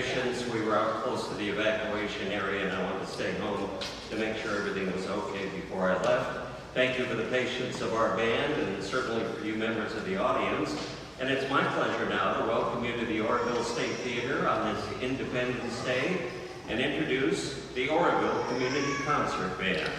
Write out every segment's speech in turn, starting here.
patience. We were out close to the evacuation area and I wanted to stay home to make sure everything was okay before I left. Thank you for the patience of our band and certainly for you members of the audience. And it's my pleasure now to welcome you to the Oroville State Theater on this Independence Day and introduce the Oroville Community Concert Band.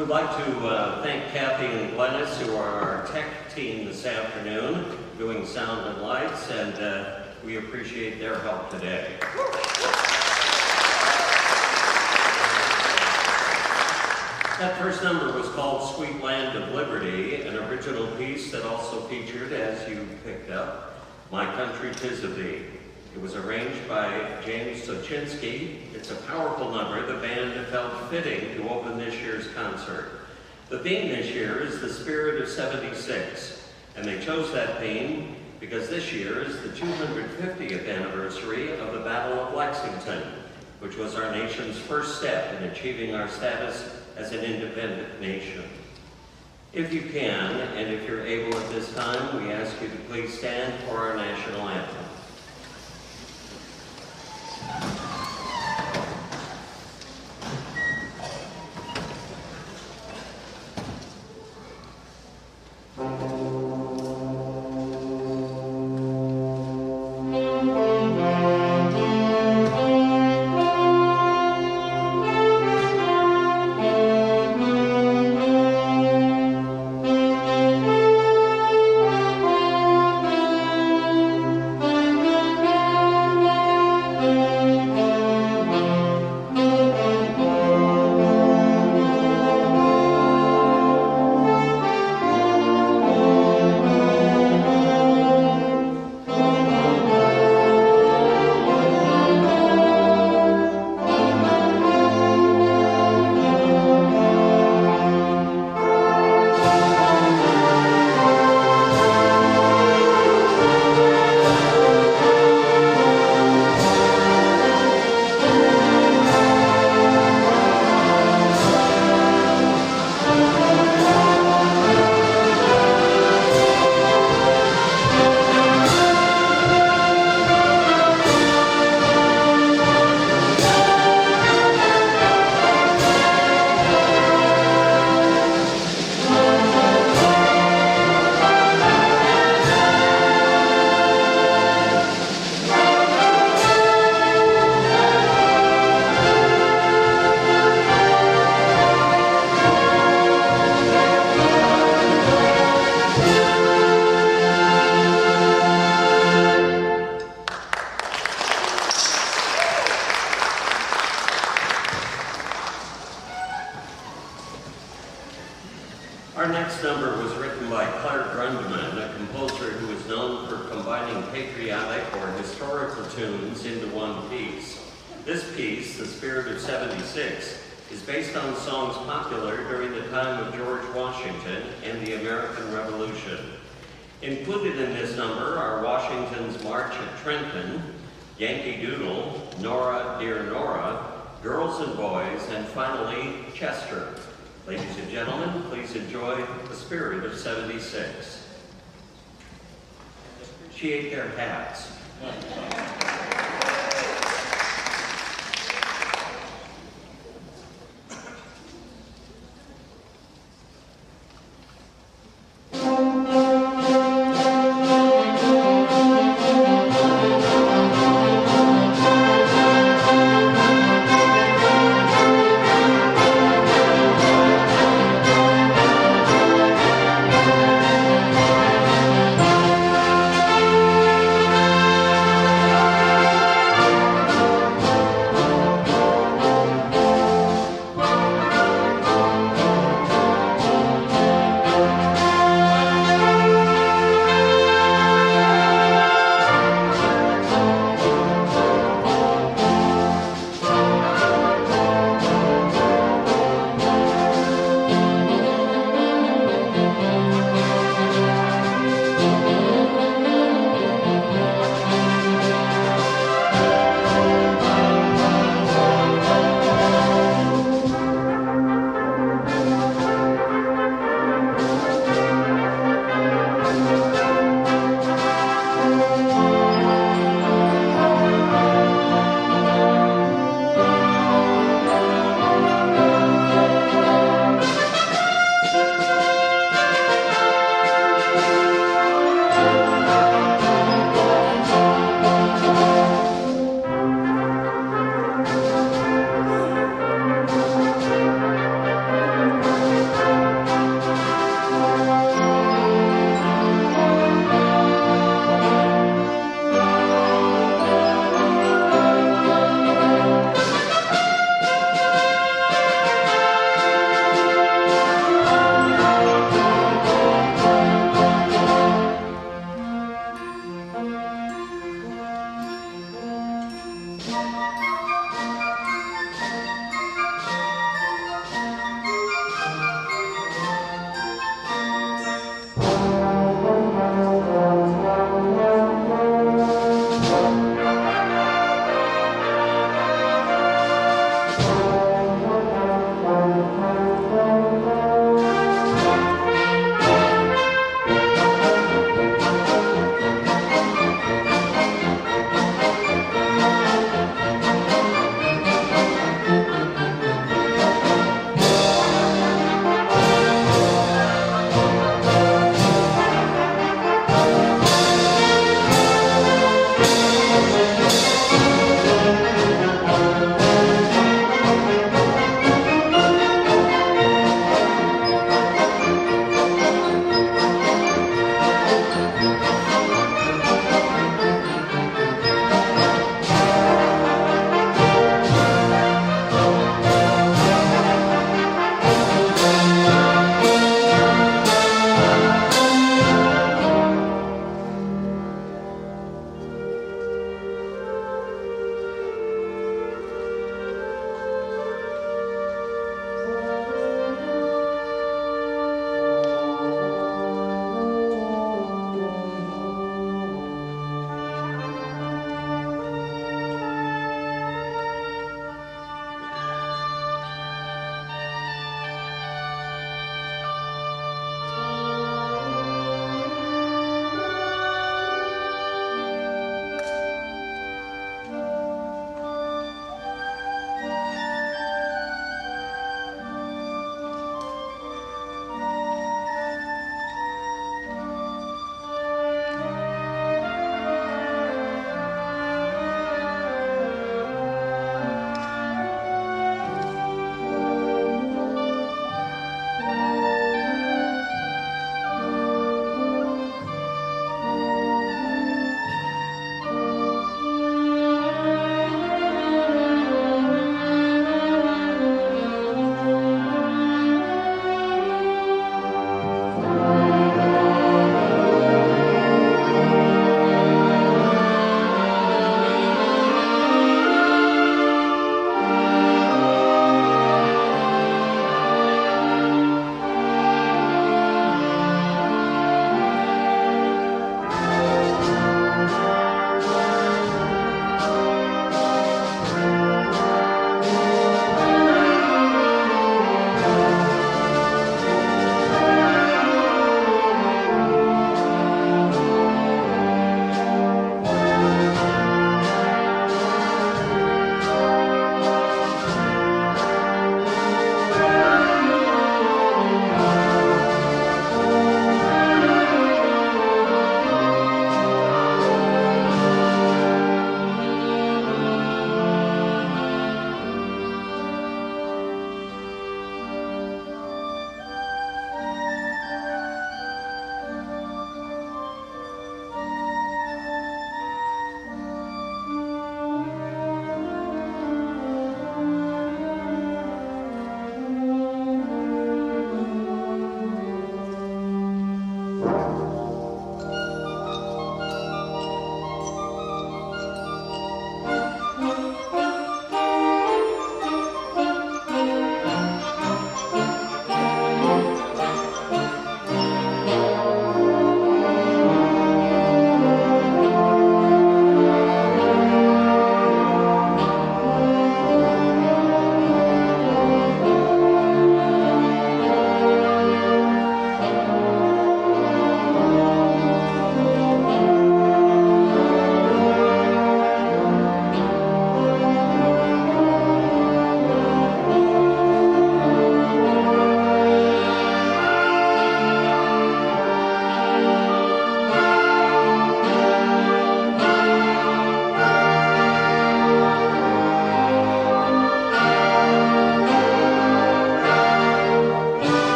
We'd like to thank Kathy and Glennis, who are our tech team this afternoon, doing sound and lights, and we appreciate their help today. That first number was called Sweet Land of Liberty, an original piece that also featured, as you picked up, My Country 'Tis of Thee. It was arranged by James Sochinski. It's a powerful number the band felt fitting to open this year's concert. The theme this year is the spirit of 76, and they chose that theme because this year is the 250th anniversary of the Battle of Lexington, which was our nation's first step in achieving our status as an independent nation. If you can, and if you're able at this time, we ask you to please stand for our national anthem. Our next number was written by Grundman, a composer who is known for combining patriotic or historical tunes into one piece. This piece, The Spirit of 76, is based on songs popular during the time of George Washington and the American Revolution. Included in this number are Washington's March at Trenton, Yankee Doodle, Nora, Dear Nora, Girls and Boys, and finally, Chester. Ladies and gentlemen, please enjoy The Spirit of 76. She ate their hats.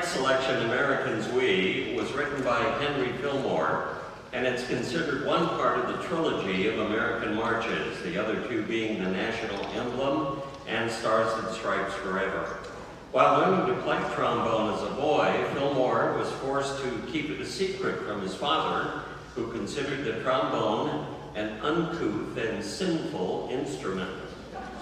next selection, Americans We, was written by Henry Fillmore, and it's considered one part of the trilogy of American marches, the other two being the national emblem and Stars and Stripes Forever. While learning to play trombone as a boy, Fillmore was forced to keep it a secret from his father, who considered the trombone an uncouth and sinful instrument.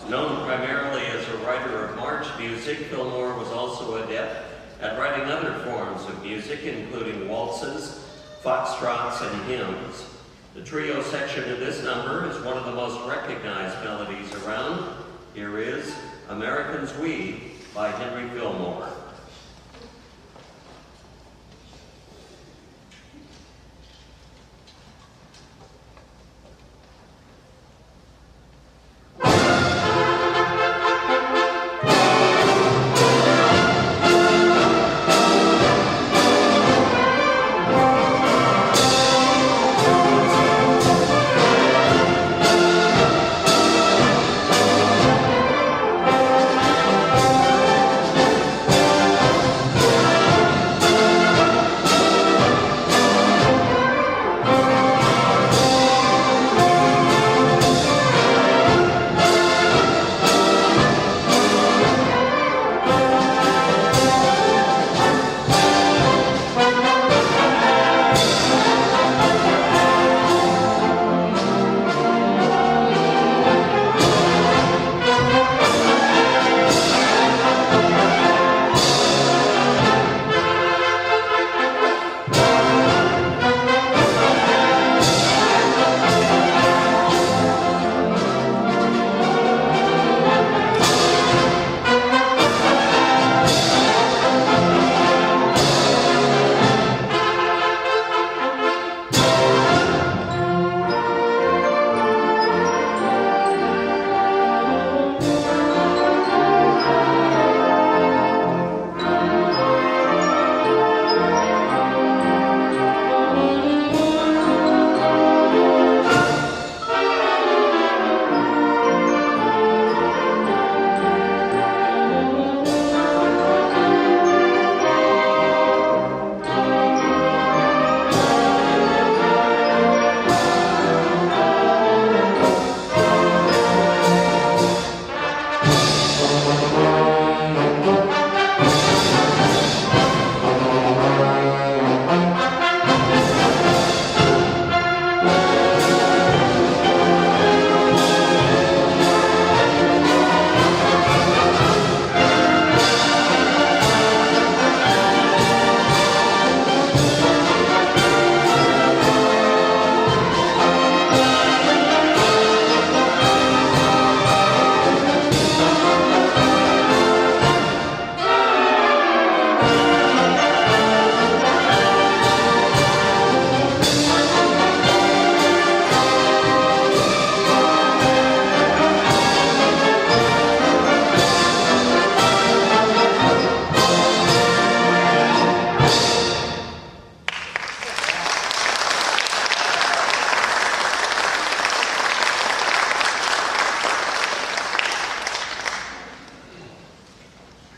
Known primarily as a writer of march music, Fillmore was also adept at writing other forms of music, including waltzes, foxtrots, and hymns. The trio section of this number is one of the most recognized melodies around. Here is Americans We by Henry Fillmore.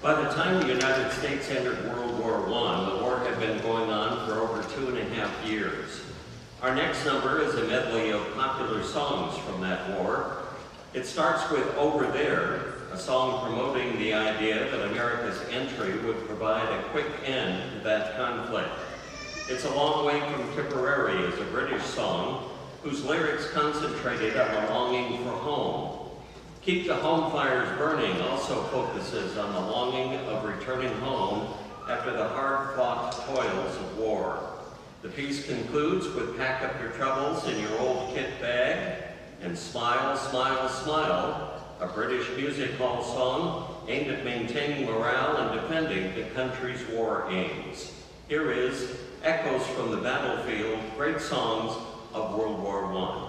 By the time the United States entered World War I, the war had been going on for over 2.5 years. Our next number is a medley of popular songs from that war. It starts with Over There, a song promoting the idea that America's entry would provide a quick end to that conflict. It's a Long Way from Tipperary is a British song whose lyrics concentrated on the longing for home. Keep the Home Fires Burning also focuses on the longing of returning home after the hard-fought toils of war. The piece concludes with Pack Up Your Troubles in Your Old Kit Bag and Smile, Smile, Smile, a British music hall song aimed at maintaining morale and defending the country's war aims. Here is Echoes from the Battlefield, Great Songs of World War I.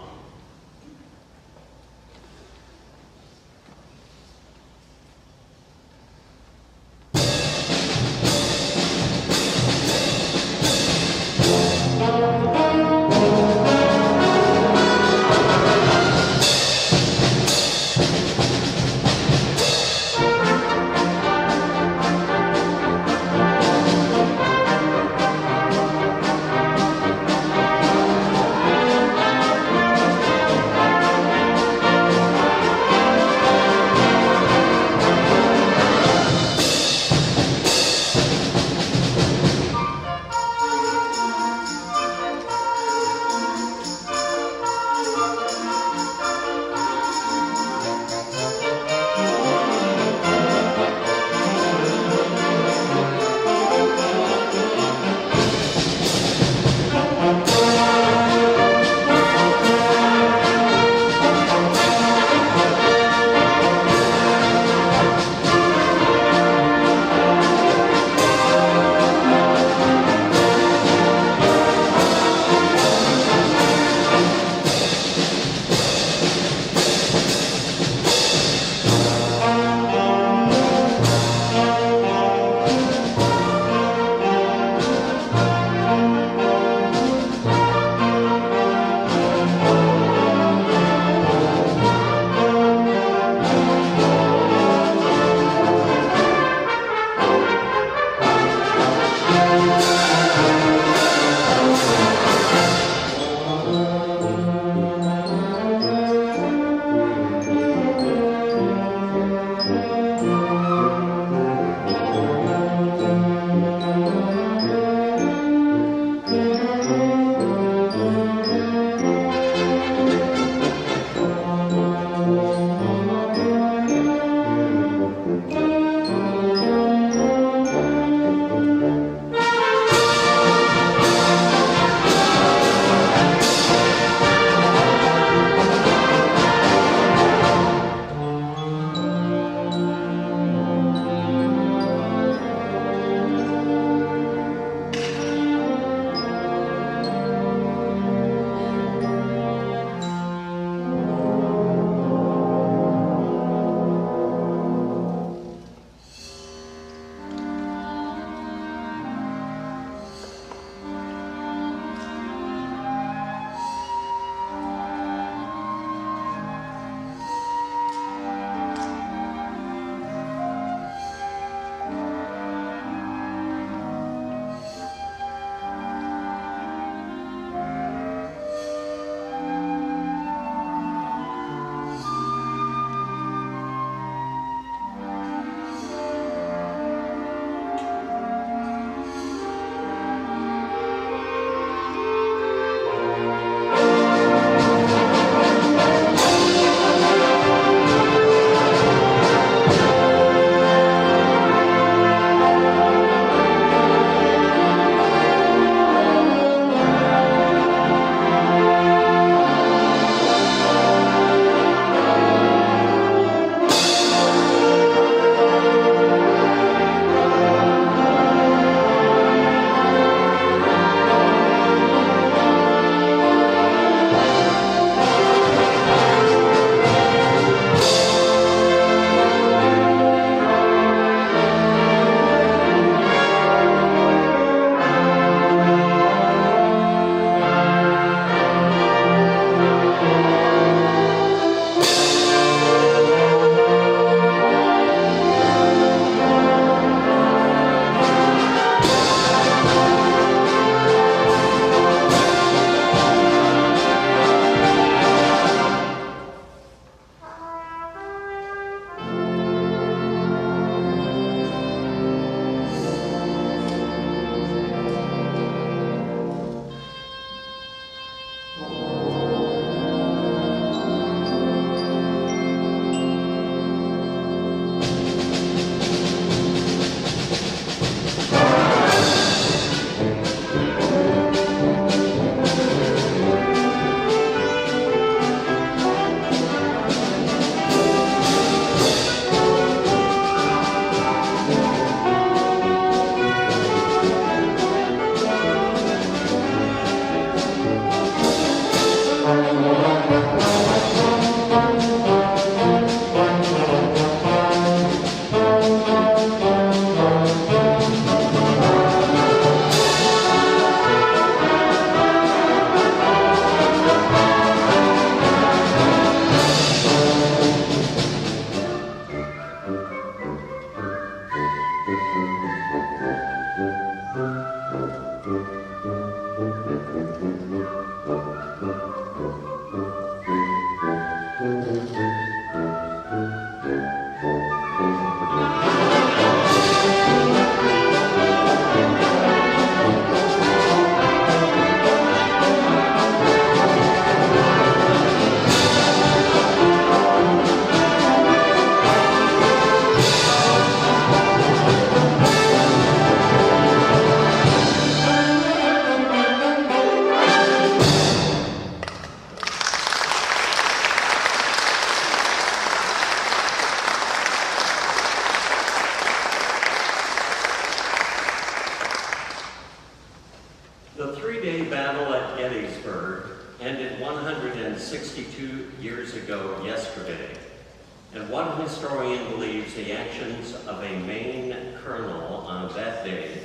historian believes the actions of a Maine colonel on that day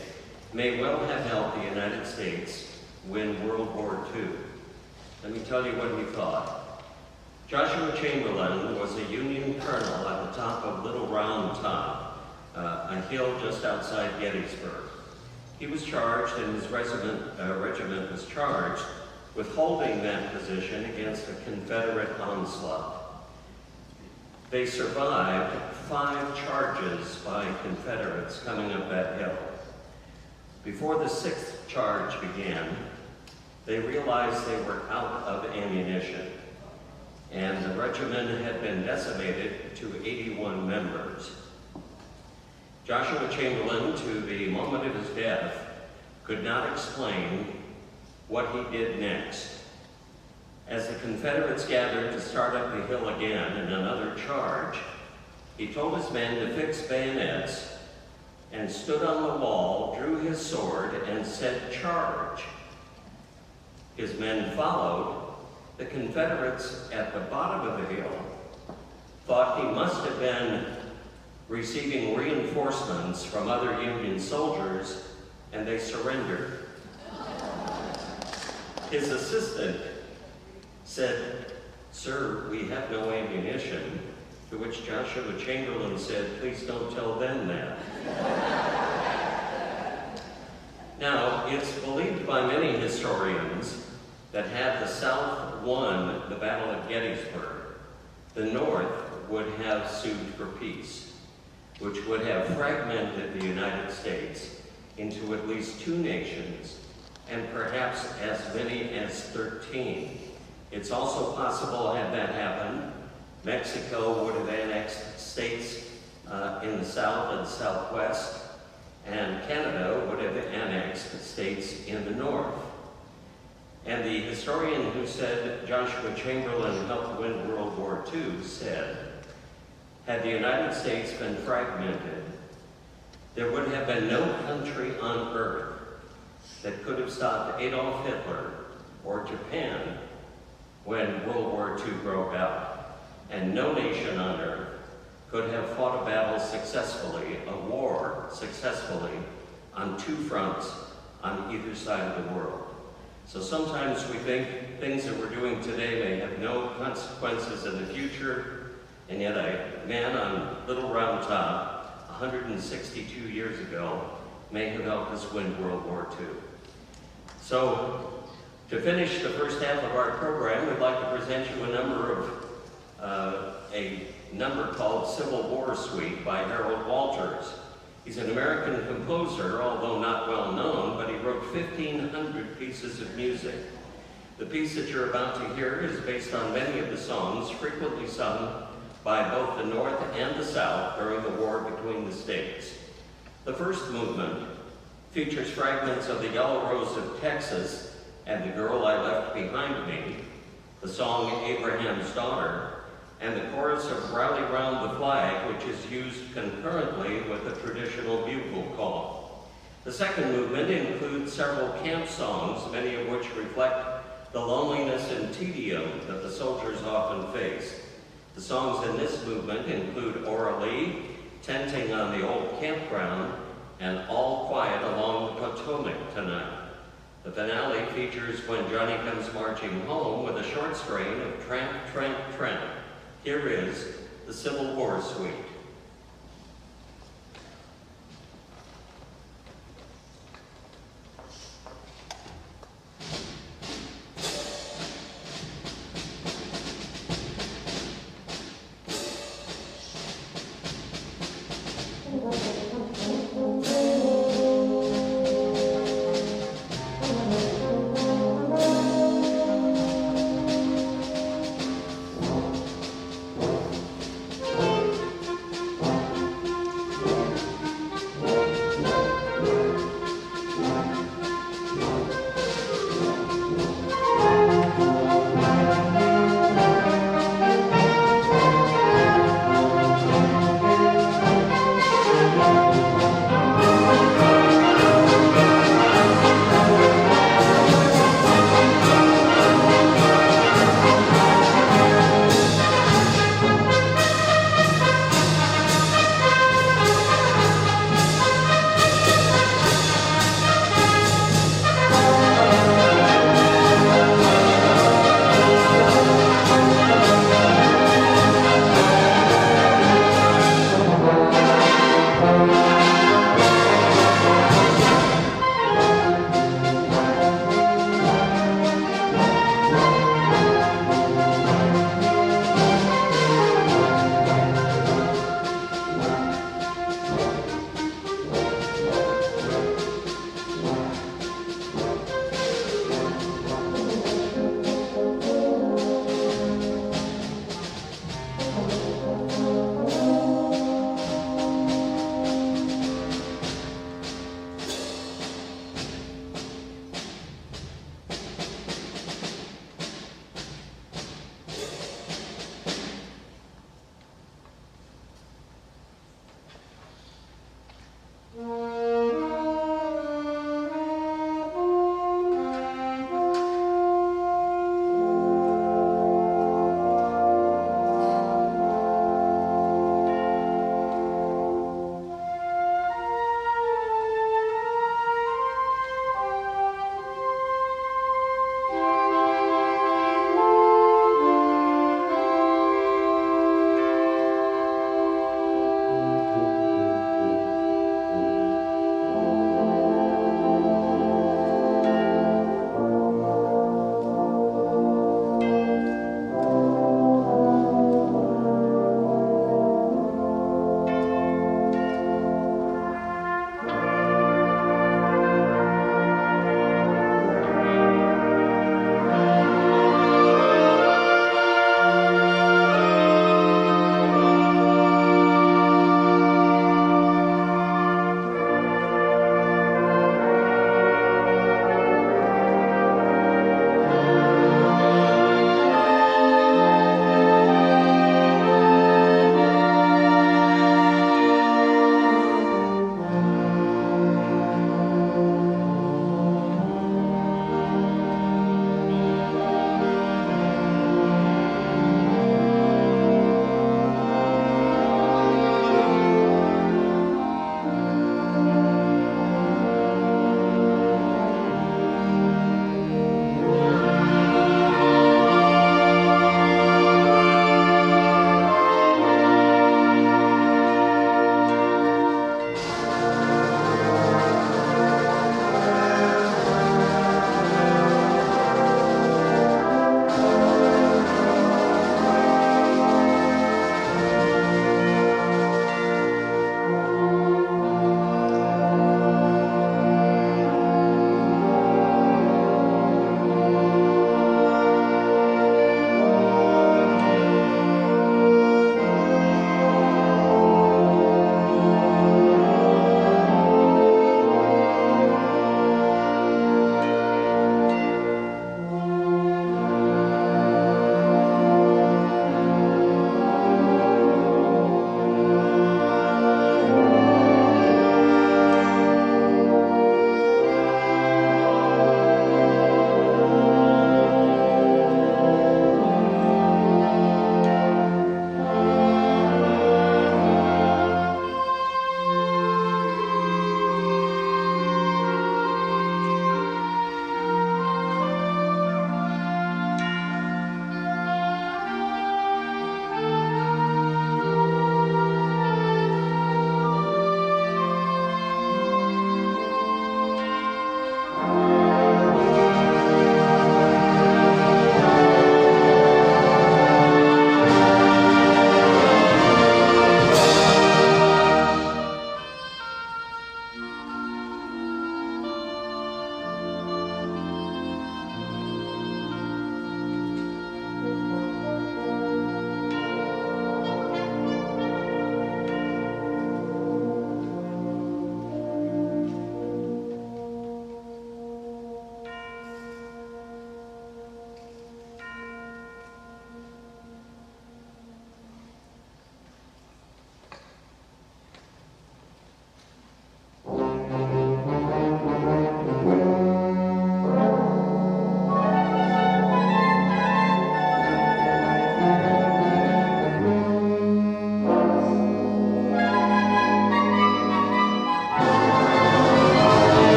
may well have helped the United States win World War II. Let me tell you what he thought. Joshua Chamberlain was a Union colonel at the top of Little Round Top, a hill just outside Gettysburg. He was charged, and his regiment was charged with holding that position against a Confederate onslaught. They survived 5 charges by Confederates coming up that hill. Before the 6th charge began, they realized they were out of ammunition, and the regiment had been decimated to 81 members. Joshua Chamberlain, to the moment of his death, could not explain what he did next. As the Confederates gathered to start up the hill again in another charge, he told his men to fix bayonets and stood on the wall, drew his sword, and said, "Charge." His men followed. The Confederates at the bottom of the hill thought he must have been receiving reinforcements from other Union soldiers, and they surrendered. His assistant said, "Sir, we have no ammunition," to which Joshua Chamberlain said, "Please don't tell them that." Now, it's believed by many historians that had the South won the Battle of Gettysburg, the North would have sued for peace, which would have fragmented the United States into at least 2 nations, and perhaps as many as 13. It's also possible, had that happened, Mexico would have annexed states in the South and Southwest, and Canada would have annexed states in the North. And the historian who said Joshua Chamberlain helped win World War II said, had the United States been fragmented, there would have been no country on earth that could have stopped Adolf Hitler or Japan when World War II broke out. And no nation on earth could have fought a battle successfully, a war successfully, on 2 fronts on either side of the world. So sometimes we think things that we're doing today may have no consequences in the future, and yet a man on Little Round Top 162 years ago may have helped us win World War II. So to finish the first half of our program, we'd like to present you a number called Civil War Suite by Harold Walters. He's an American composer, although not well known, but he wrote 1,500 pieces of music. The piece that you're about to hear is based on many of the songs frequently sung by both the North and the South during the war between the states. The first movement features fragments of the Yellow Rose of Texas and The Girl I Left Behind Me, the song Abraham's Daughter, and the chorus of Rally Round the Flag, which is used concurrently with the traditional bugle call. The second movement includes several camp songs, many of which reflect the loneliness and tedium that the soldiers often face. The songs in this movement include Orally, Tenting on the Old Campground, and All Quiet Along the Potomac Tonight. The finale features When Johnny Comes Marching Home with a short strain of Tramp, Tramp, Tramp. Here is the Civil War Suite.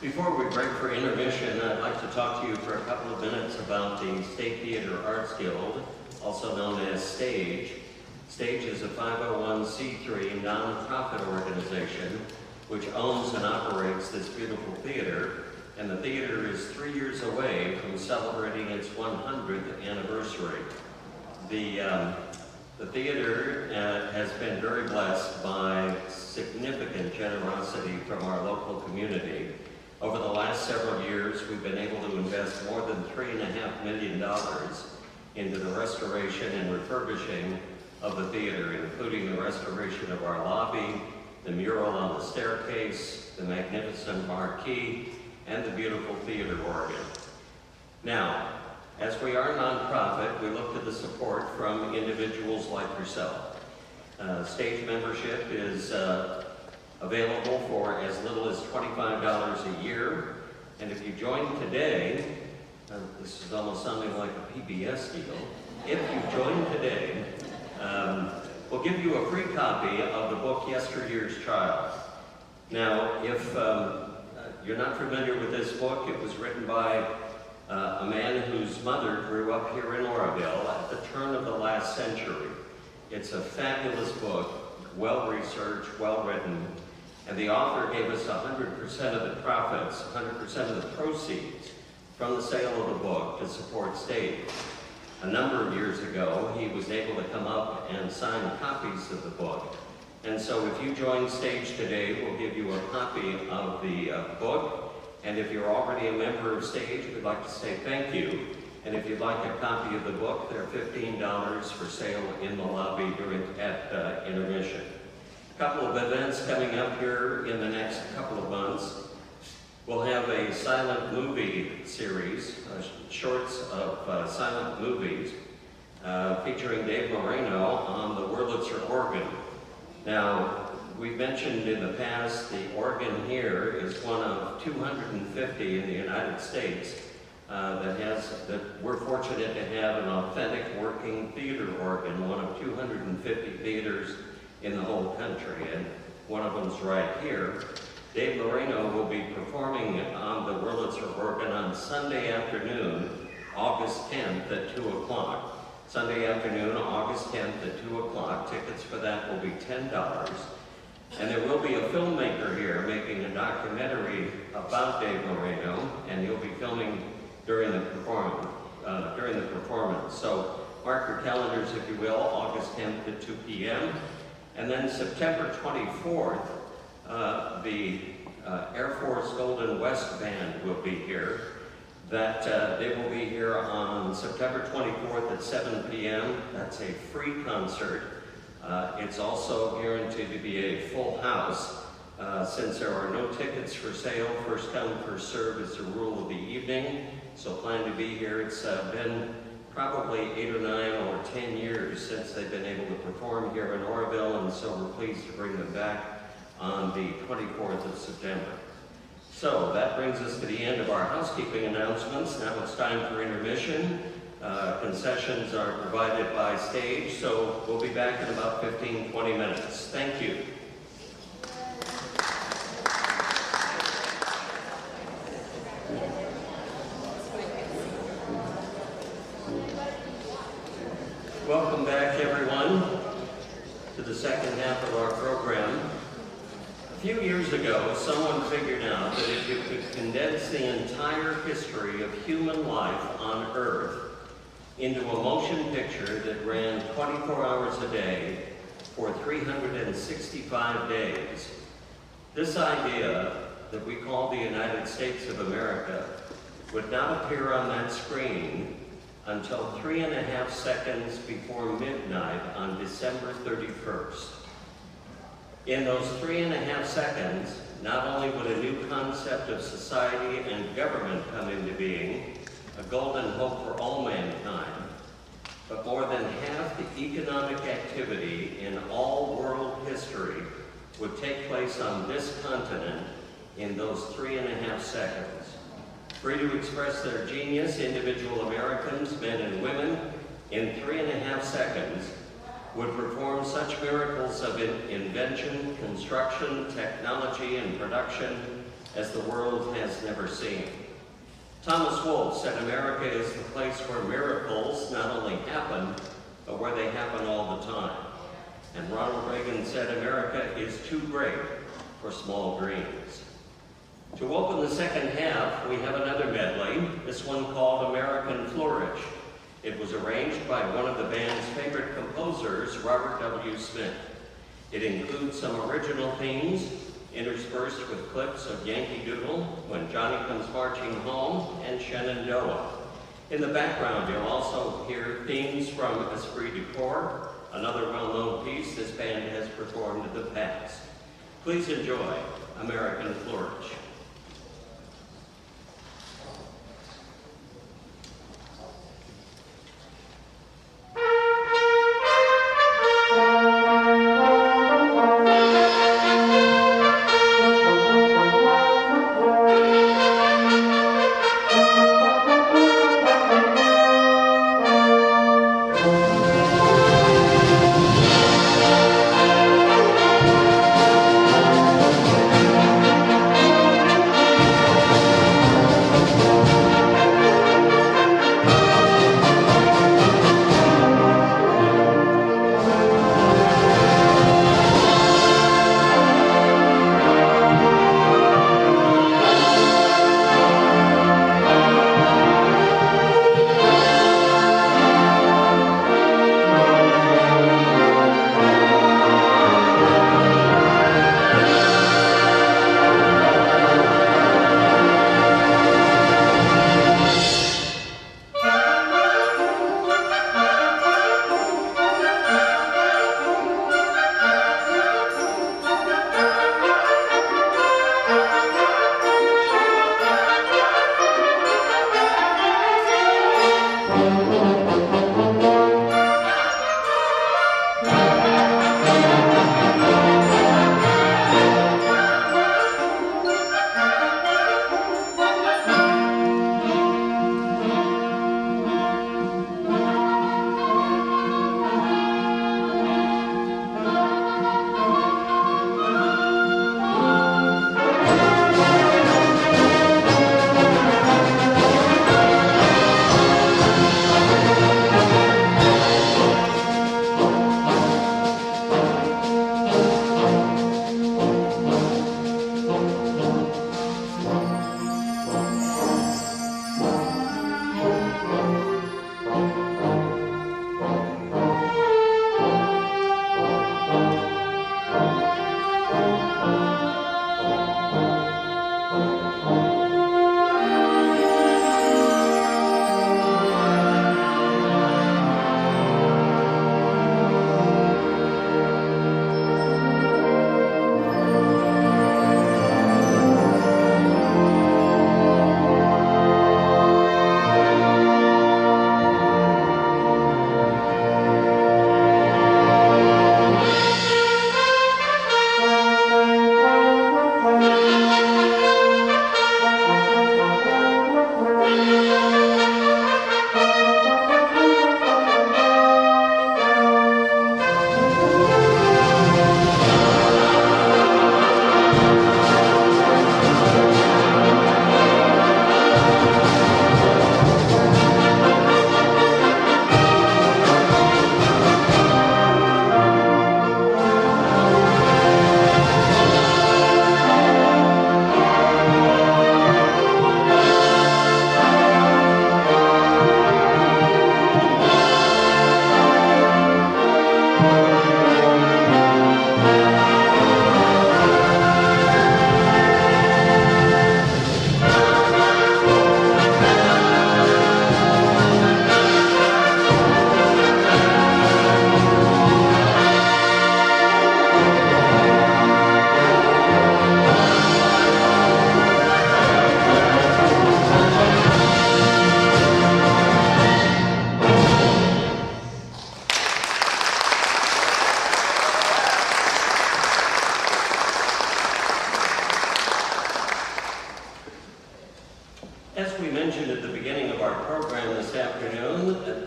Before we break for intermission, I'd like to talk to you for a couple of minutes about the State Theater Arts Guild, also known as STAGE. STAGE is a 501c3 nonprofit organization which owns and operates this beautiful theater, and the theater is 3 years away from celebrating its 100th anniversary. The theater has been very blessed by significant generosity from our local community. Over the last several years, we've been able to invest more than $3.5 million into the restoration and refurbishing of the theater, including the restoration of our lobby, the mural on the staircase, the magnificent marquee, and the beautiful theater organ. Now, as we are a nonprofit, we look to the support from individuals like yourself. Stage membership is available for as little as $25 a year, and if you join today, this is almost sounding like a PBS deal, if you join today, we'll give you a free copy of the book Yesteryear's Child. Now, if you're not familiar with this book, it was written by a man whose mother grew up here in Oroville at the turn of the last century. It's a fabulous book, well-researched, well-written, and the author gave us 100% of the profits, 100% of the proceeds from the sale of the book to support Stage. A number of years ago, he was able to come up and sign copies of the book. And so if you join Stage today, we'll give you a copy of the book. And if you're already a member of Stage, we'd like to say thank you. And if you'd like a copy of the book, they're $15 for sale in the lobby at intermission. A couple of events coming up here in the next couple of months. We'll have a silent movie series, shorts of silent movies, featuring Dave Moreno on the Wurlitzer organ. Now, we've mentioned in the past the organ here is one of 250 in the United States that we're fortunate to have an authentic working theater organ, one of 250 theaters in the whole country, and one of them's right here. Dave Moreno will be performing on the Wurlitzer organ on Sunday afternoon, August 10th at 2 o'clock. Sunday afternoon, August 10th at 2 o'clock. Tickets for that will be $10. And there will be a filmmaker here making a documentary about Dave Moreno, and he'll be filming during the performance. So mark your calendars, if you will, August 10th at 2 p.m. And then September 24th, the Air Force Golden West Band will be here. They will be here on September 24th at 7 p.m. That's a free concert. It's also guaranteed to be a full house. Since there are no tickets for sale, first come, first serve is the rule of the evening. So plan to be here. It's been probably 8 or 9 or 10 years since they've been able to perform here in Oroville, and so we're pleased to bring them back on the 24th of September. So that brings us to the end of our housekeeping announcements. Now it's time for intermission. Concessions are provided by Stage, so we'll be back in about 15-20 minutes. Thank you. Welcome back, everyone, to the second half of our program. A few years ago, someone figured out that if you could condense the entire history of human life on Earth into a motion picture that ran 24 hours a day for 365 days, this idea that we call the United States of America would not appear on that screen until 3.5 seconds before midnight on December 31st. In those 3.5 seconds, not only would a new concept of society and government come into being, a golden hope for all mankind, but more than half the economic activity in all world history would take place on this continent in those 3.5 seconds. Free to express their genius, individual Americans, men and women, in 3.5 seconds, would perform such miracles of invention, construction, technology, and production as the world has never seen. Thomas Wolfe said America is the place where miracles not only happen, but where they happen all the time. And Ronald Reagan said America is too great for small dreams. To open the second half, we have another medley, this one called American Flourish. It was arranged by one of the band's favorite composers, Robert W. Smith. It includes some original themes, interspersed with clips of Yankee Doodle, When Johnny Comes Marching Home, and Shenandoah. In the background, you'll also hear themes from Esprit de Corps, another well-known piece this band has performed in the past. Please enjoy American Flourish.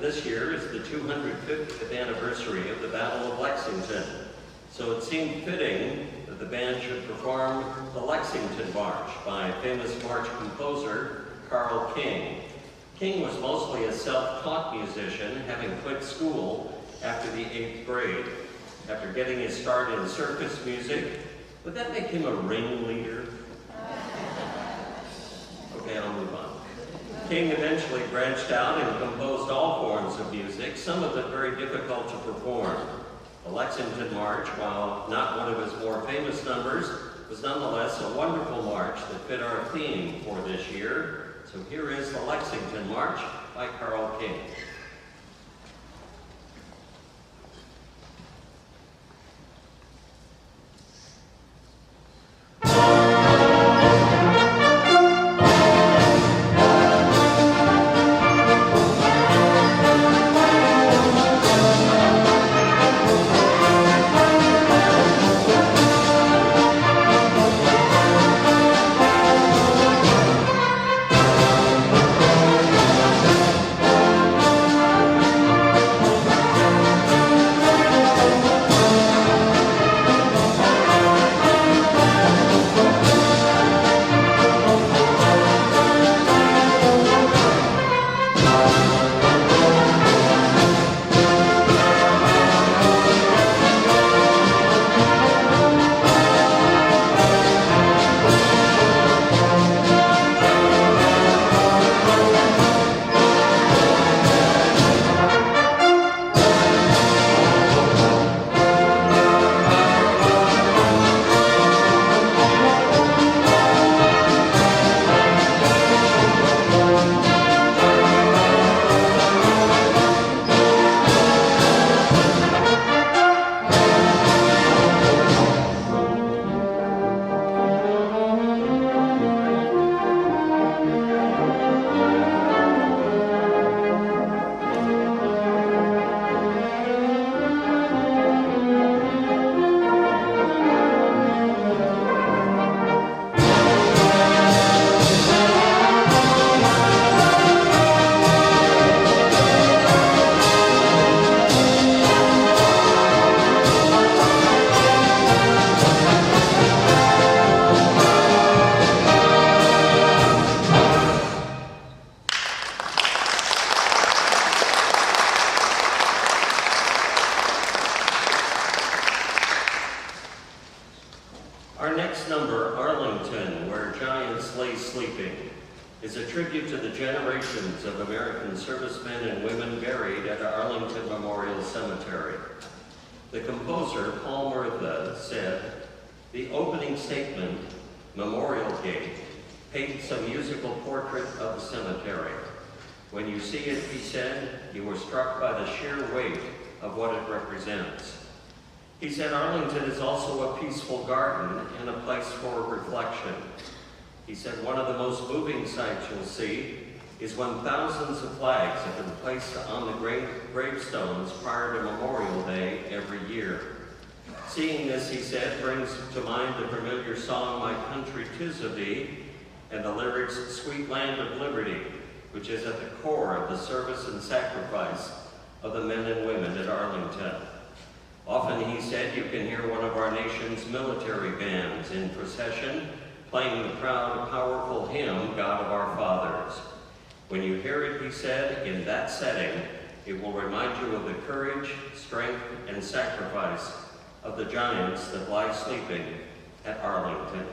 this year is the 250th anniversary of the Battle of Lexington, so it seemed fitting that the band should perform the Lexington March by famous march composer Karl. King was mostly a self-taught musician, having quit school after the 8th grade. After getting his start in circus music, would that make him a ringleader? Okay, I'll move on. King eventually branched out and composed all forms of music, some of it very difficult to perform. The Lexington March, while not one of his more famous numbers, was nonetheless a wonderful march that fit our theme for this year. So here is the Lexington March by Karl. Our next number, Arlington, Where Giants Lay Sleeping, is a tribute to the generations of American servicemen and women buried at Arlington Memorial Cemetery. The composer, Paul Murtha, said, "The opening statement, Memorial Gate, paints a musical portrait of the cemetery. When you see it," he said, "you are struck by the sheer weight of what it represents." He said Arlington is also a peaceful garden and a place for reflection. He said one of the most moving sights you'll see is when thousands of flags have been placed on the gravestones prior to Memorial Day every year. Seeing this, he said, brings to mind the familiar song, "My Country 'Tis of Thee," and the lyrics, "Sweet Land of Liberty," which is at the core of the service and sacrifice of the men and women at Arlington. Often, he said, you can hear one of our nation's military bands in procession playing the proud, powerful hymn, "God of Our Fathers." When you hear it, he said, in that setting, it will remind you of the courage, strength, and sacrifice of the giants that lie sleeping at Arlington.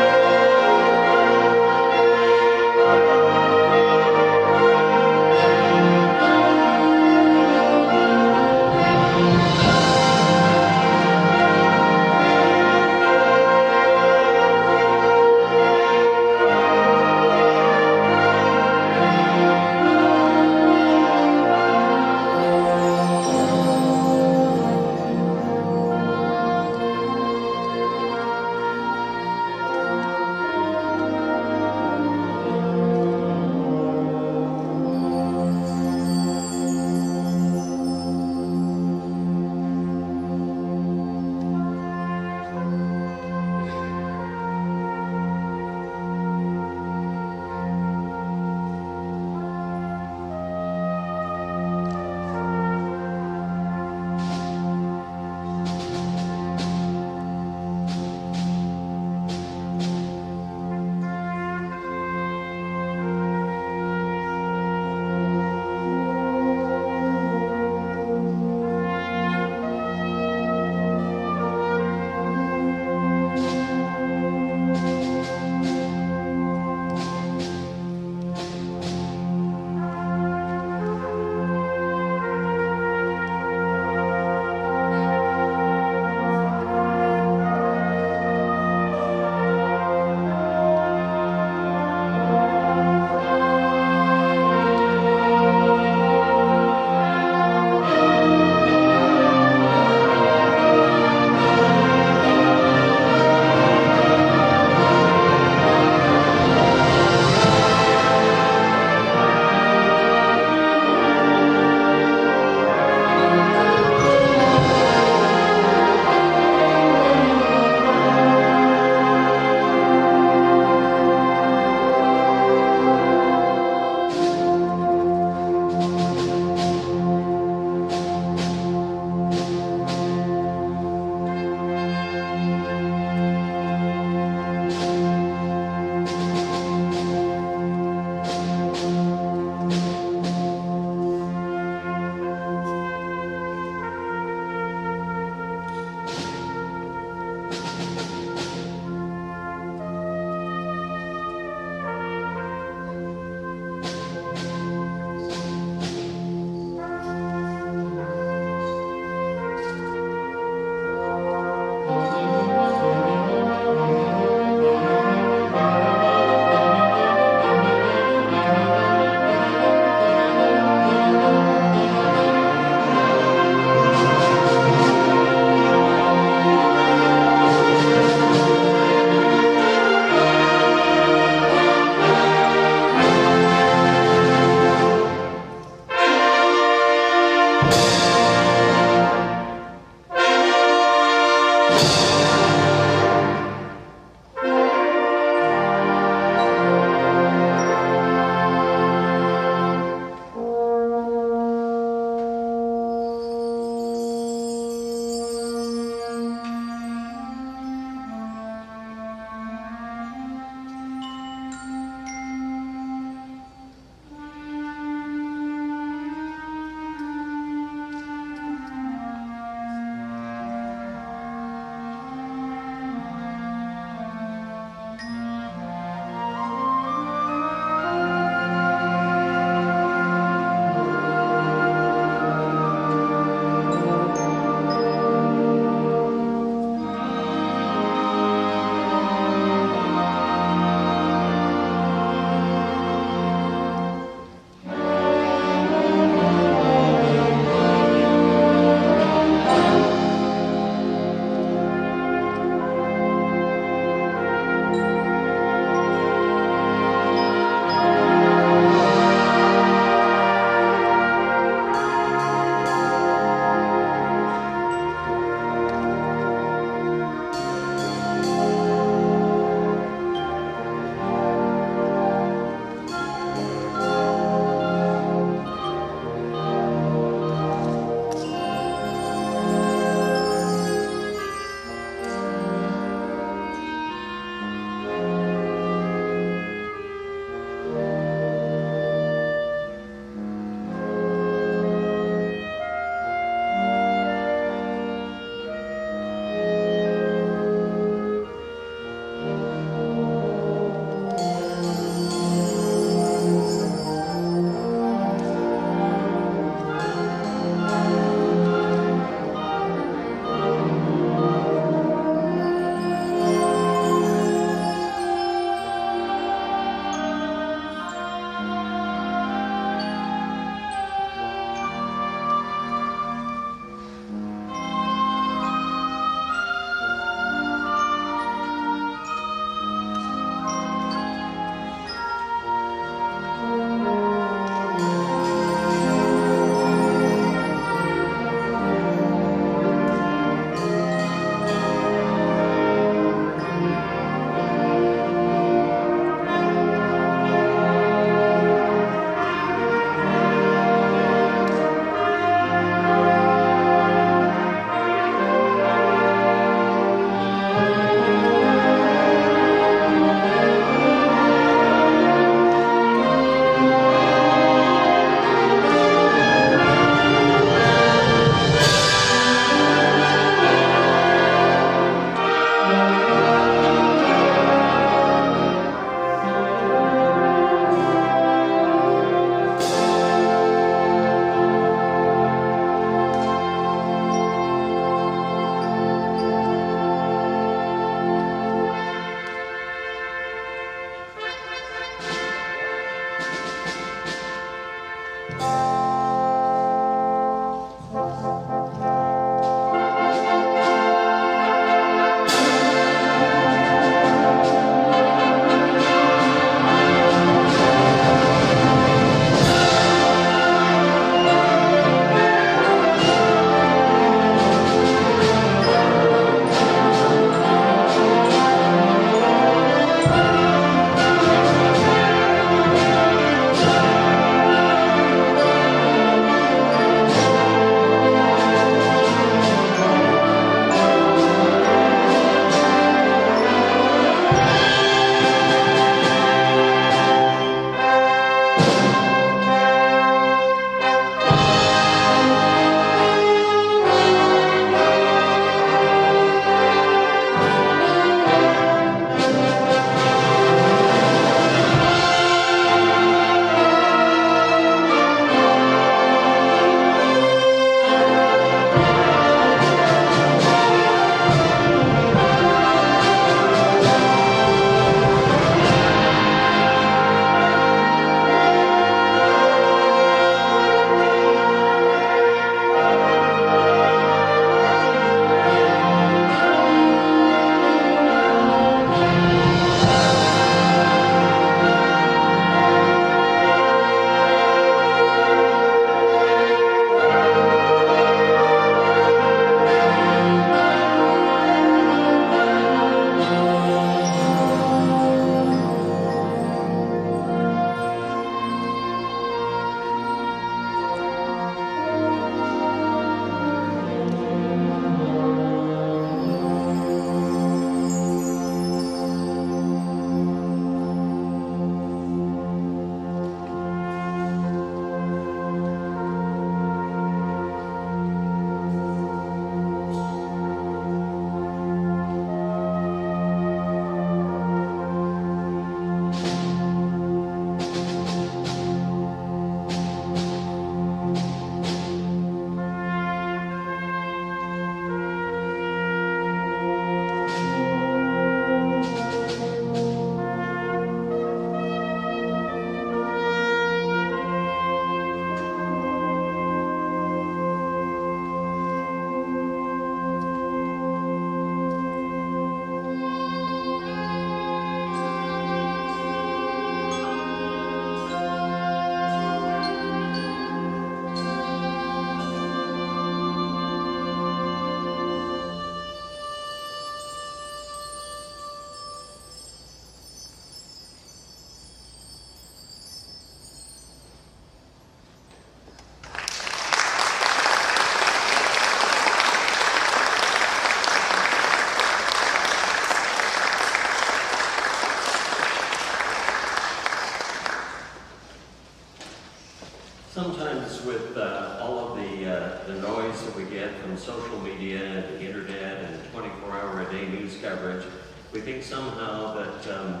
news coverage, we think somehow that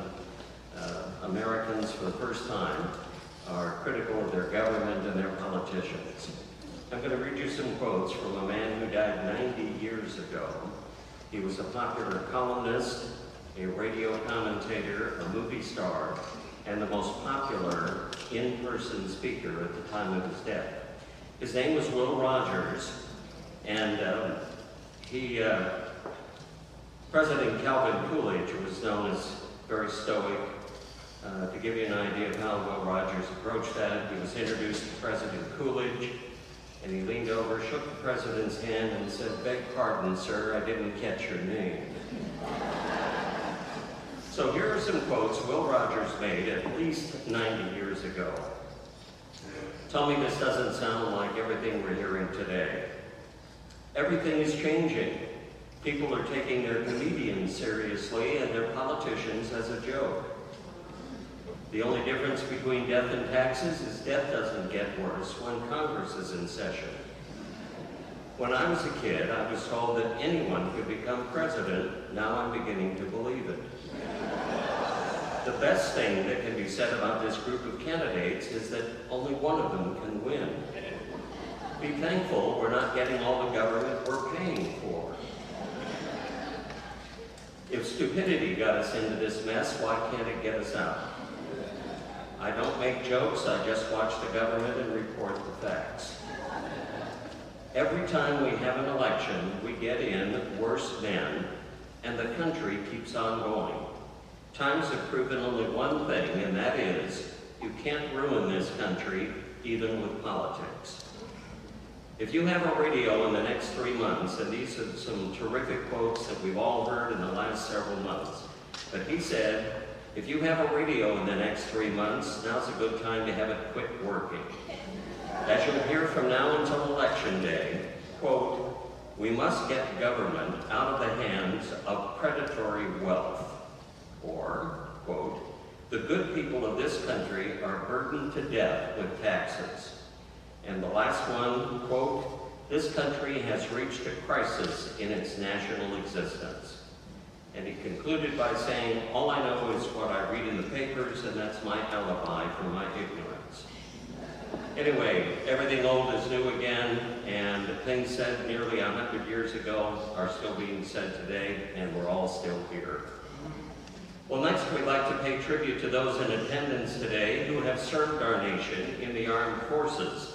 Americans, for the first time, are critical of their government and their politicians. I'm going to read you some quotes from a man who died 90 years ago. He was a popular columnist, a radio commentator, a movie star, and the most popular in-person speaker at the time of his death. His name was Will Rogers, and President Calvin Coolidge was known as very stoic. To give you an idea of how Will Rogers approached that, he was introduced to President Coolidge, and he leaned over, shook the president's hand, and said, "Beg pardon, sir, I didn't catch your name." So here are some quotes Will Rogers made at least 90 years ago. Tell me this doesn't sound like everything we're hearing today. Everything is changing. People are taking their comedians seriously and their politicians as a joke. The only difference between death and taxes is death doesn't get worse when Congress is in session. When I was a kid, I was told that anyone could become president. Now I'm beginning to believe it. The best thing that can be said about this group of candidates is that only one of them can win. Be thankful we're not getting all the government we're paying for. If stupidity got us into this mess, why can't it get us out? I don't make jokes, I just watch the government and report the facts. Every time we have an election, we get in worse men, and the country keeps on going. Times have proven only one thing, and that is, you can't ruin this country, even with politics. If you have a radio in the next 3 months, and these are some terrific quotes that we've all heard in the last several months, but he said, if you have a radio in the next 3 months, now's a good time to have it quit working. As you'll hear from now until Election Day, quote, we must get government out of the hands of predatory wealth. Or, quote, the good people of this country are burdened to death with taxes. And the last one, quote, this country has reached a crisis in its national existence. And he concluded by saying, all I know is what I read in the papers, and that's my alibi for my ignorance. Anyway, everything old is new again, and things said nearly 100 years ago are still being said today, and we're all still here. Well, next we'd like to pay tribute to those in attendance today who have served our nation in the armed forces.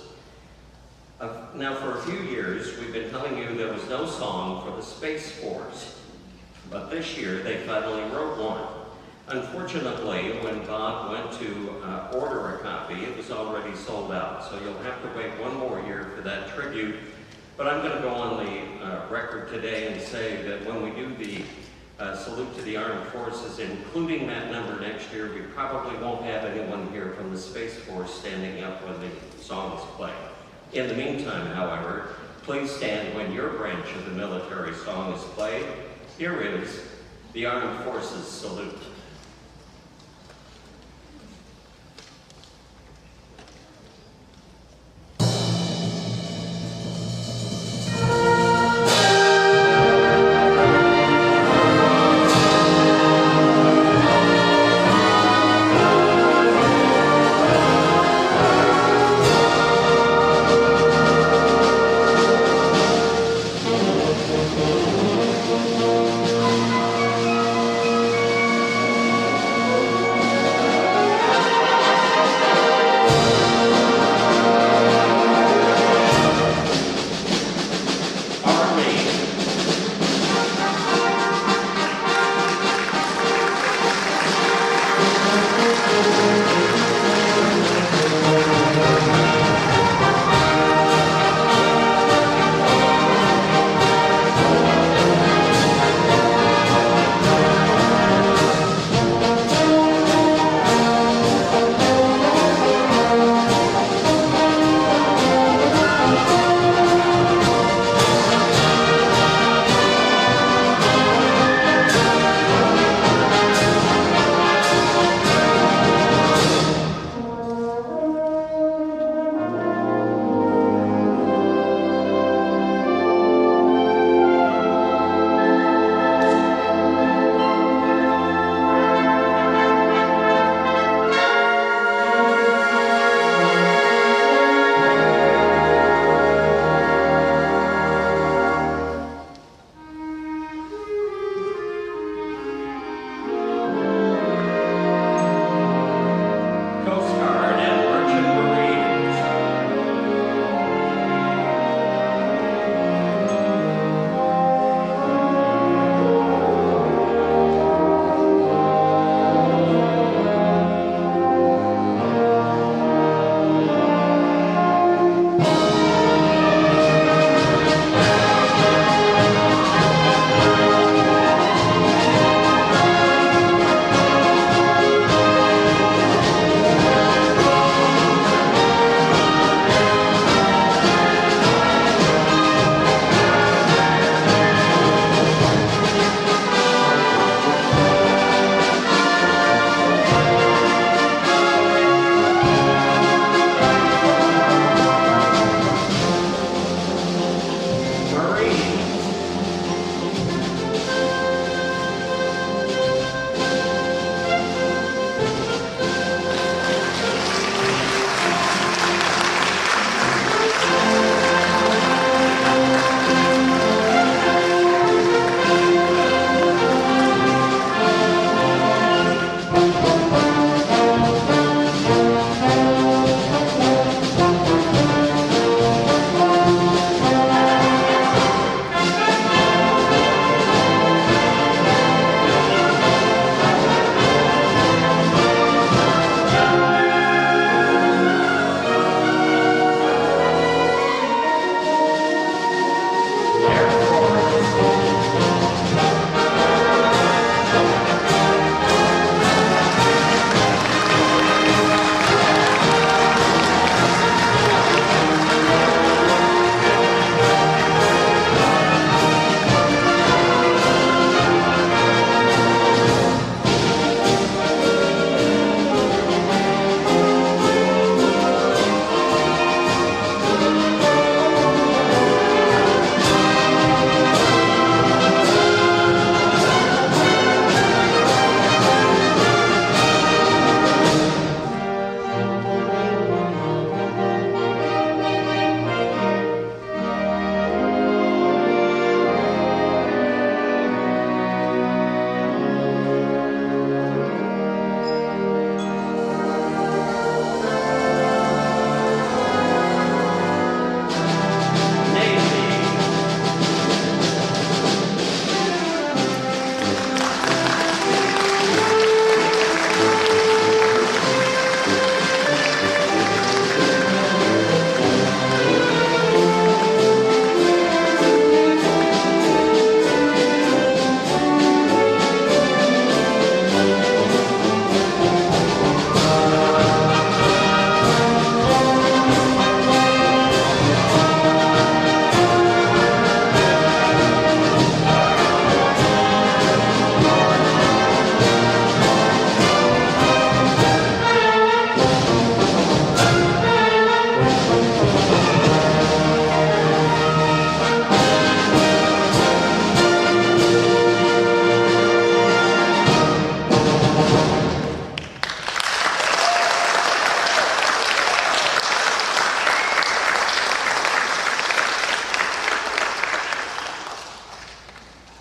Now, for a few years, we've been telling you there was no song for the Space Force. But this year, they finally wrote one. Unfortunately, when Bob went to order a copy, it was already sold out. So you'll have to wait one more year for that tribute. But I'm going to go on the record today and say that when we do the salute to the armed forces, including that number next year, we probably won't have anyone here from the Space Force standing up when the song is played. In the meantime, however, please stand when your branch of the military song is played. Here is the Armed Forces Salute.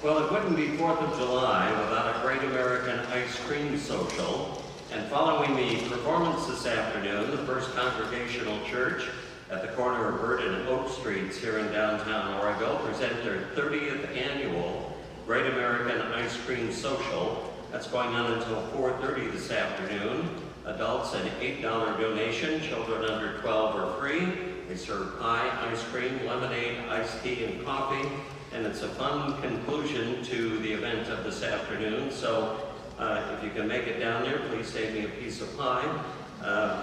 Well, it wouldn't be 4th of July without a great American ice cream social. And following the performance this afternoon, the First Congregational Church at the corner of Bird and Oak Streets here in downtown Oroville present their 30th annual Great American Ice Cream Social. That's going on until 4:30 this afternoon. Adults an $8 donation, children under 12 are free. They serve pie, ice cream, lemonade, iced tea, and coffee. And it's a fun conclusion to the event of this afternoon. So if you can make it down there, please save me a piece of pie.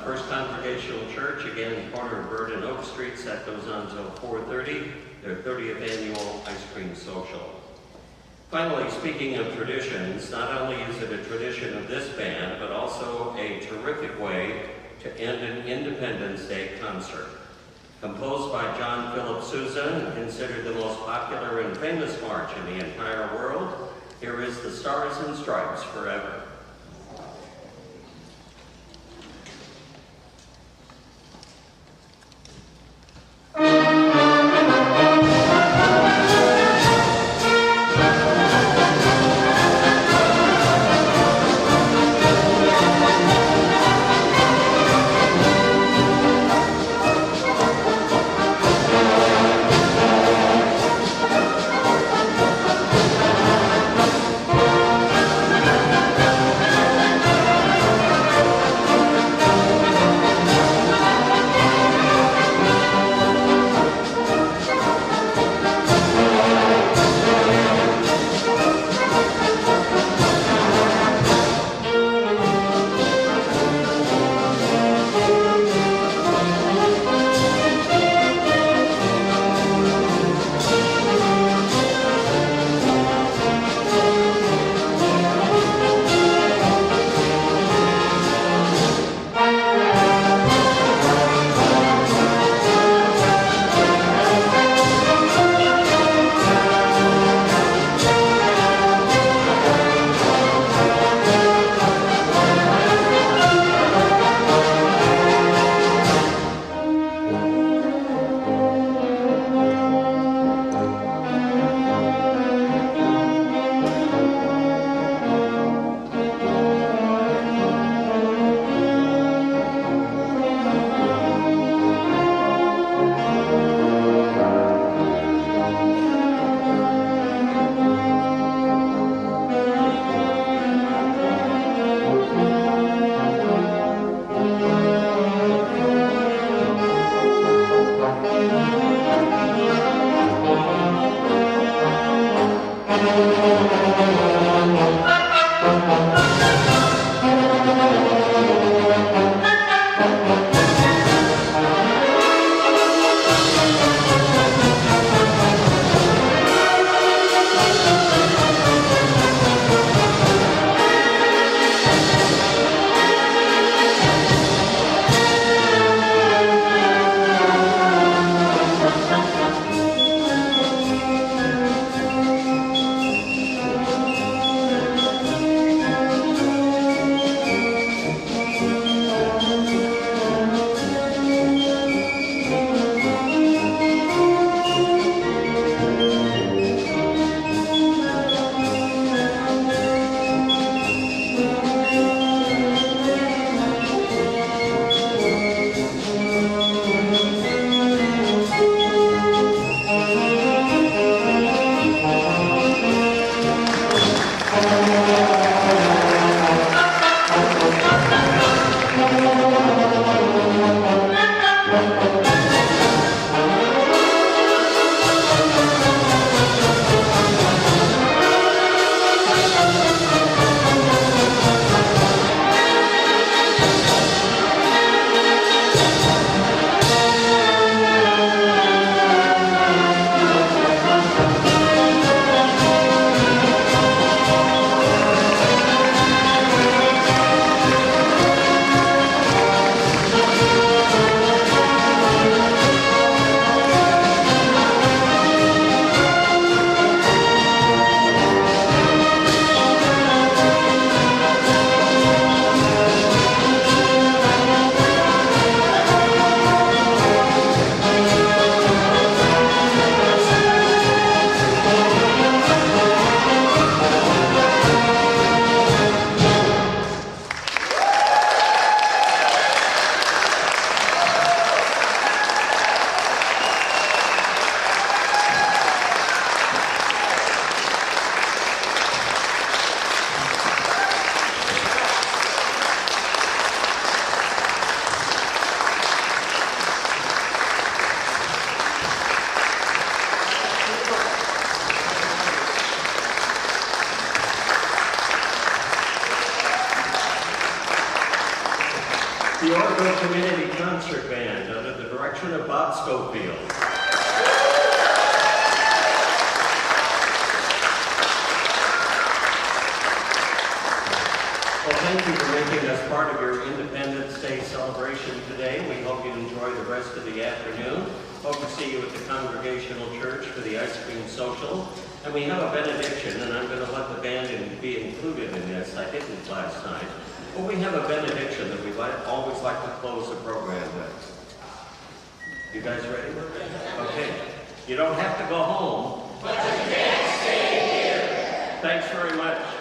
First Congregational Church, again, corner of Bird and Oak Streets, that goes on until 4:30, their 30th annual ice cream social. Finally, speaking of traditions, not only is it a tradition of this band, but also a terrific way to end an Independence Day concert. Composed by John Philip Sousa and considered the most popular and famous march in the entire world, here is the Stars and Stripes Forever. the Orville Community Concert Band under the direction of Bob Schofield. Well, thank you for making us part of your Independence Day celebration today. We hope you enjoy the rest of the afternoon. Hope to see you at the Congregational Church for the ice cream social. And we have a benediction, and I'm going to let the band be included in this. I didn't last night. But we have a benediction that we always like to close the program with. You guys ready? Okay. You don't have to go home. But you can't stay here. Thanks very much.